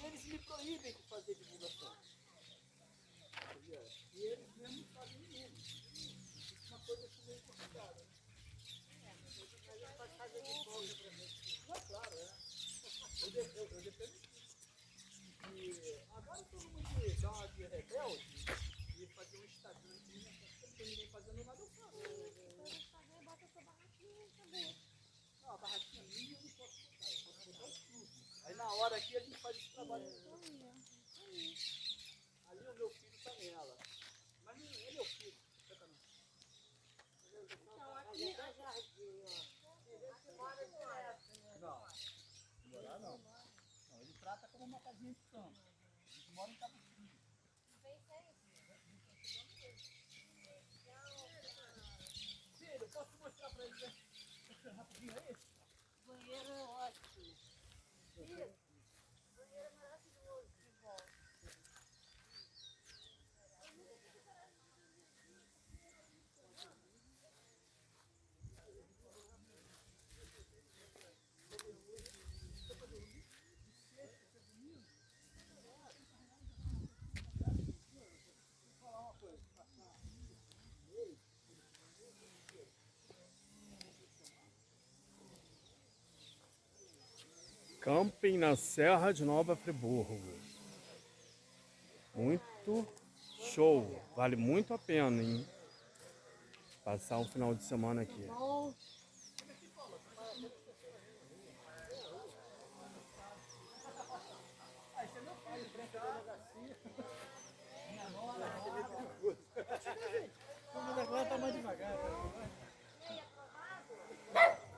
Eles me proíbem de fazer divulgação. E eles mesmos fazem mesmo. Isso é uma coisa que meio complicada. Mas ele pode fazer de volta pra gente. Não, claro, é. Eu dependo disso. E agora todo mundo dá uma de rebelde e fazer um Instagram que não tem ninguém fazendo nada, eu faço. No Instagram bota sua barraquinha e acabou. Não, a barraquinha minha eu não posso botar, eu posso botar o clube. Aí na hora aqui a gente faz esse trabalho. Ali o meu filho tá nela. Mas não é meu filho, sacanagem. Então aqui é jardim, ó. Aqui mora direto, né? Não, morar não. Não, ele trata como uma casinha de campo. A gente mora em Cabo Frio. Vem sempre. Filho, eu posso mostrar pra ele rapidinho aí? Banheiro é ótimo. Isso. Banheiro é maravilhoso. De volta. Camping na Serra de Nova Friburgo. Muito show. Vale muito a pena, hein? Passar um final de semana aqui. Bom.